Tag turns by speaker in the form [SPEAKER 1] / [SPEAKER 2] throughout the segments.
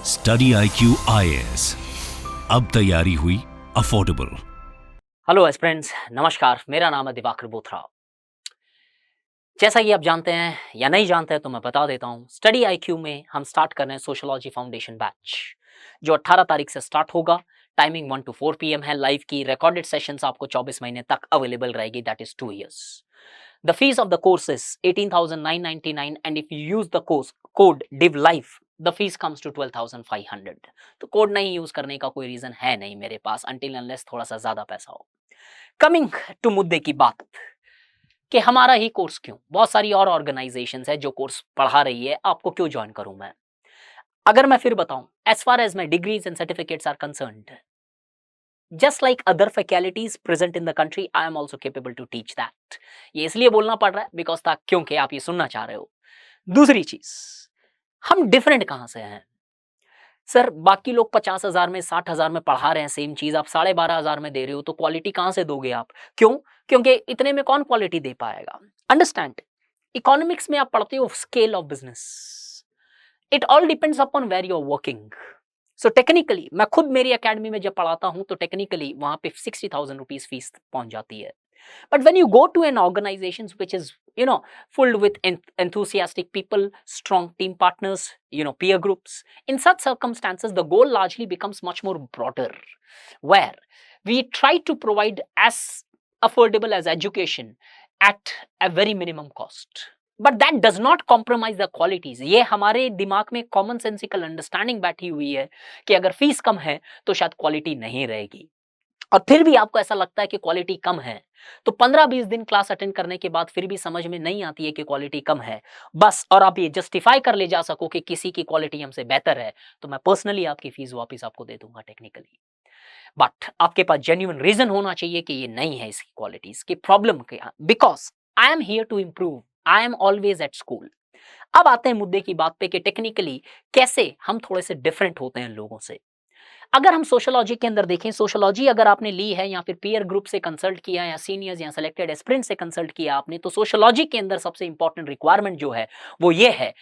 [SPEAKER 1] Study IQ IAS, अब तैयारी हुई अफोर्डेबल।
[SPEAKER 2] हेलो फ्रेंड्स, नमस्कार। मेरा नाम है दिवाकर बोथरा। जैसा कि आप जानते हैं या नहीं जानते हैं तो मैं बता देता हूं, स्टडी IQ में हम स्टार्ट कर रहे हैं सोशियोलॉजी फाउंडेशन बैच, जो 18 तारीख से स्टार्ट होगा। टाइमिंग 1 to 4 PM है। लाइव की रिकॉर्डेड सेशंस आपको 24 महीने तक अवेलेबल रहेगी, that is 2 years। The fees of the course is 18,999 and if you use the code DIVLIFE, the fees comes to 12,500। तो कोड नहीं यूज करने का कोई रीजन है नहीं मेरे पास, until unless थोड़ा सा ज्यादा पैसा हो। कमिंग टू मुद्दे की बात कि हमारा ही कोर्स क्यों, बहुत सारी और ऑर्गेनाइजेशंस है जो कोर्स पढ़ा रही है, आपको क्यों ज्वाइन करूं मैं? अगर मैं फिर बताऊं, as far as my degrees and certificates are concerned, just like other faculties present in the country, I am also capable to teach that। ये इसलिए बोलना पड़ रहा है बिकॉज था क्योंकि आप ये सुनना चाह रहे हो। दूसरी चीज, हम डिफरेंट कहां से हैं सर? बाकी लोग 50,000 में 60,000 में पढ़ा रहे हैं सेम चीज, आप 12,500 में दे रहे हो, तो क्वालिटी कहां से दोगे आप? क्यों? क्योंकि इतने में कौन क्वालिटी दे पाएगा? अंडरस्टैंड, इकोनॉमिक्स में आप पढ़ते हो scale of business, it all depends upon where you are working. So technically मैं खुद मेरी एकेडमी में जब पढ़ाता हूं तो टेक्निकली वहां पे 60,000 रुपीज फीस पहुंच जाती है। But when you go to an organisation which is filled with enthusiastic people, strong team partners, peer groups, in such circumstances the goal largely becomes much more broader, where we try to provide as affordable as education at a very minimum cost, but that does not compromise the qualities. ये हमारे दिमाग में common sensical understanding बैठी हुई है कि अगर fees कम है तो शायद क्वालिटी नहीं रहेगी, और फिर भी आपको ऐसा लगता है कि क्वालिटी कम है, तो 15-20 दिन क्लास अटेंड करने के बाद फिर भी समझ में नहीं आती है कि क्वालिटी कम है बस, और आप ये जस्टिफाई कर ले जा सको कि किसी की क्वालिटी हमसे बेहतर है, तो मैं पर्सनली आपकी फीस वापस आपको दे दूंगा टेक्निकली। बट आपके पास जेन्युइन रीजन होना चाहिए कि ये नहीं है इसकी क्वालिटीज की प्रॉब्लम क्या, because I am here to improve, I am always at school. अब आते हैं मुद्दे की बात पे कि टेक्निकली कैसे हम थोड़े से डिफरेंट होते हैं लोगों से। अगर हम सोशियोलॉजी के अंदर देखें, सोशियोलॉजी अगर आपने ली है या फिर पीयर ग्रुप से कंसल्ट किया या सीनियर्स या सिलेक्टेड एस्पिरेंट से कंसल्ट किया आपने, तो सोशियोलॉजी के अंदर सबसे इंपॉर्टेंट रिक्वायरमेंट जो है वो ये है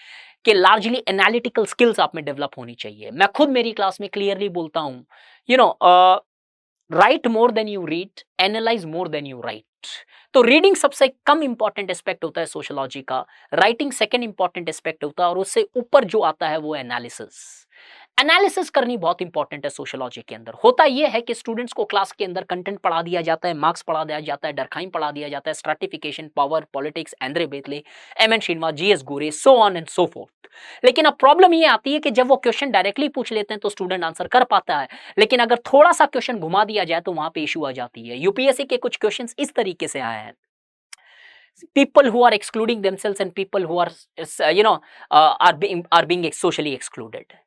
[SPEAKER 2] कि लार्जली एनालिटिकल स्किल्स आप में डेवलप होनी चाहिए। मैं खुद मेरी क्लास में क्लियरली बोलता हूं, right more than you read, analyse more than you right. तो रीडिंग सबसे कम इंपॉर्टेंट एस्पेक्ट होता है सोशियोलॉजी का, राइटिंग सेकंड इंपॉर्टेंट एस्पेक्ट होता है, और उससे ऊपर जो आता है वो एनालिसिस। एनालिसिस करनी बहुत इंपॉर्टेंट है सोशियोलॉजी के अंदर। होता यह है कि स्टूडेंट्स को क्लास के अंदर कंटेंट पढ़ा दिया जाता है, मार्क्स पढ़ा दिया जाता है, डरखाइम पढ़ा दिया जाता है, stratification, power, politics, Andre Beteille, MN Srinivas, GS Ghurye, so on and so forth. लेकिन अब प्रॉब्लम ये आती है कि जब वो क्वेश्चन डायरेक्टली पूछ लेते हैं तो स्टूडेंट आंसर कर पाता है, लेकिन अगर थोड़ा सा क्वेश्चन घुमा दिया जाए तो वहां पे इशू आ जाती है। यूपीएससी के कुछ क्वेश्चन इस तरीके से आए हैं, people who are excluding themselves and people who are are being socially excluded।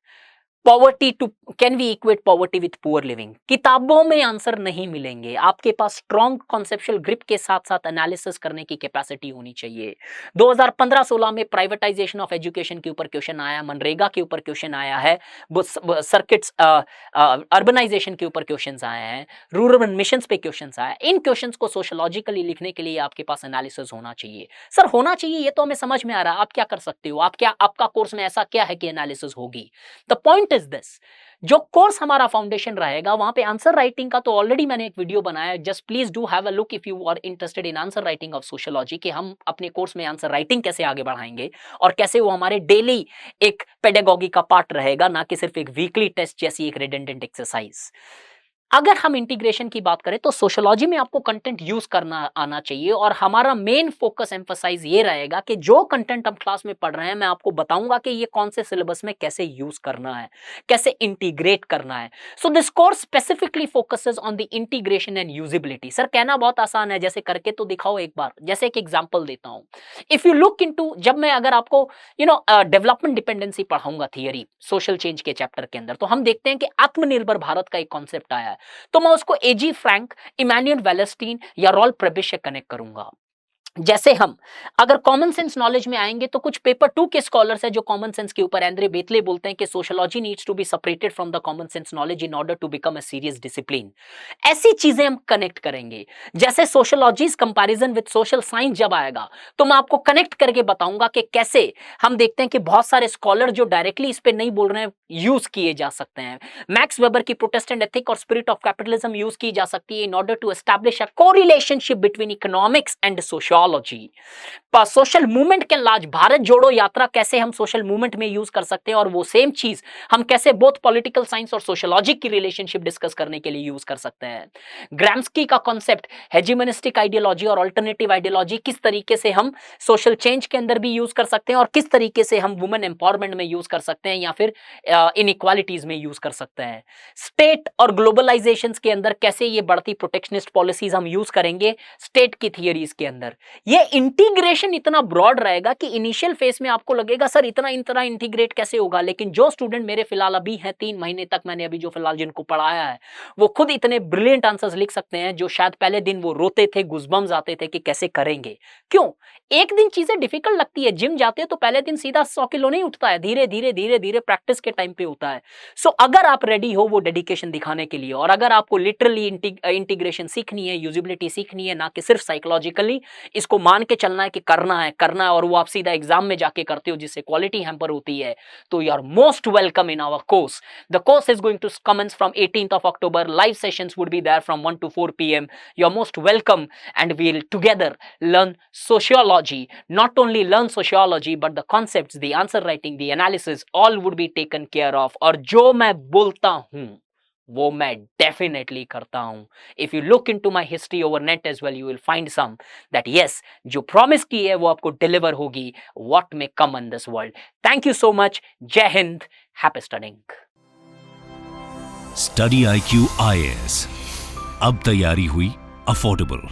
[SPEAKER 2] Poverty too, can we equate poverty with poor living? किताबों में आंसर नहीं मिलेंगे, आपके पास स्ट्रॉन्ग कॉन्सेप्चुअल ग्रिप के साथ साथ एनालिसिस करने की कैपेसिटी होनी चाहिए। 2015-16 में प्राइवेटाइजेशन ऑफ एजुकेशन के ऊपर क्वेश्चन आया, मनरेगा के ऊपर क्वेश्चन आया है, सर्किट्स अर्बनाइजेशन के ऊपर क्वेश्चन आए हैं, रूरल मिशन पे क्वेश्चन आए। इन क्वेश्चन को सोशियोलॉजिकली लिखने के लिए आपके पास एनालिसिस होना चाहिए। सर होना चाहिए, ये तो हमें समझ में आ रहा है, आप क्या कर सकते हो? आपका कोर्स में ऐसा क्या है कि एनालिसिस होगी? द पॉइंट इज दिस, जो कोर्स हमारा फाउंडेशन रहेगा वहां पे आंसर राइटिंग का तो ऑलरेडी मैंने एक वीडियो बनाया, just please do have a look if you are interested in answer writing of sociology, कि हम अपने कोर्स में आंसर राइटिंग कैसे आगे बढ़ाएंगे और कैसे वो हमारे डेली एक पेडागॉजी का पार्ट रहेगा, ना कि सिर्फ एक वीकली टेस्ट जैसी एक रिडंडेंट एक्सरसाइज। अगर हम इंटीग्रेशन की बात करें तो सोशियोलॉजी में आपको कंटेंट यूज करना आना चाहिए, और हमारा मेन फोकस एम्फसाइज ये रहेगा कि जो कंटेंट हम क्लास में पढ़ रहे हैं मैं आपको बताऊंगा कि ये कौन से सिलेबस में कैसे यूज करना है, कैसे इंटीग्रेट करना है। So this course specifically focuses on the integration and usability. Sir कहना बहुत आसान है, जैसे करके तो दिखाओ एक बार। जैसे एक एग्जांपल देता हूं, इफ यू लुक इनटू, जब मैं अगर आपको डेवलपमेंट डिपेंडेंसी पढ़ाऊंगा थियरी सोशल चेंज के चैप्टर के अंदर, तो हम देखते हैं कि आत्मनिर्भर भारत का एक कॉन्सेप्ट आया है, तो मैं उसको एजी फ्रैंक, इमैनुअल वेलेस्टीन या रॉल प्रेबिश से कनेक्ट करूंगा। जैसे हम अगर कॉमन सेंस नॉलेज में आएंगे तो कुछ पेपर 2 के स्कॉलर्स हैं जो कॉमन सेंस के ऊपर, एंद्रे बेतले बोलते हैं कि sociology needs to be separated from the common sense knowledge in order to become a serious discipline. ऐसी चीजें हम कनेक्ट करेंगे। जैसे sociology's comparison with social science जब आएगा तो मैं आपको कनेक्ट करके बताऊंगा कि कैसे हम देखते हैं कि बहुत सारे स्कॉलर जो डायरेक्टली इस पे नहीं बोल रहे हैं यूज किए जा सकते हैं। मैक्स वेबर की प्रोटेस्टेंट एथिक और स्पिरिट ऑफ कैपिटलिज्म यूज की जा सकती है in order to establish a correlationship between economics and sociology. Social movement के लाज भारत जोड़ो यात्रा कैसे हम सोशल मूवमेंट में यूज कर सकते हैं, और वो सेम चीज हम कैसे बोथ पॉलिटिकल साइंस और सोशियोलॉजी की रिलेशनशिप डिस्कस करने के लिए यूज कर सकते हैं। ग्राम्स्की का कॉन्सेप्ट हेजिमोनिस्टिक आइडियोलॉजी और अल्टरनेटिव आइडियोलॉजी किस तरीके से हम सोशल चेंज के अंदर भी यूज कर सकते हैं, और किस तरीके से हम वुमेन एम्पावरमेंट में यूज कर सकते हैं या फिर इनइक्वालिटीज में यूज कर सकते हैं। स्टेट और ग्लोबलाइजेशन के अंदर कैसे ये बढ़ती प्रोटेक्शनिस्ट पॉलिसीज हम यूज करेंगे स्टेट की थियरीज के अंदर। ये इंटीग्रेशन इतना ब्रॉड रहेगा कि इनिशियल फेज में आपको लगेगा सर इतना इतना इंटीग्रेट कैसे होगा, लेकिन जो स्टूडेंट मेरे फिलहाल अभी हैं 3 महीने तक मैंने अभी जो फिलहाल जिनको पढ़ाया है वो खुद इतने ब्रिलियंट आंसर्स लिख सकते हैं जो शायद पहले दिन वो रोते थे, गुज़बम्स आते थे कि कैसे करेंगे। क्यों? एक दिन चीजें डिफिकल्ट लगती है, जिम जाते हो तो पहले दिन सीधा 100 किलो नहीं उठता है, धीरे धीरे धीरे धीरे प्रैक्टिस के टाइम पे होता है। सो अगर आप रेडी हो वो डेडिकेशन दिखाने के लिए, और अगर आपको लिटरली इंटीग्रेशन सीखनी है, यूजिबिलिटी सीखनी है, ना कि सिर्फ साइकोलॉजिकली इसको मान के चलना है कि करना है और वो आप सीधा एग्जाम में जाके करते हो जिससे क्वालिटी हैम्पर होती है, तो you are most welcome in our course. The course is going to commence from 18th of October. Live sessions would be there from 1 to 4 p.m. You are most welcome, and we'll together learn sociology. Not only learn sociology, but the concepts, the answer writing, the analysis, all would be taken care of. और जो मैं बोलता हूँ वो मैं definitely करता हूं। If you look into my history over net as well, you will find some that yes, जो प्रॉमिस की है वो आपको डिलीवर होगी, what may come in this world. Thank you so much. जय Hind, happy studying.
[SPEAKER 1] Study IQ IAS, अब तैयारी हुई अफोर्डेबल।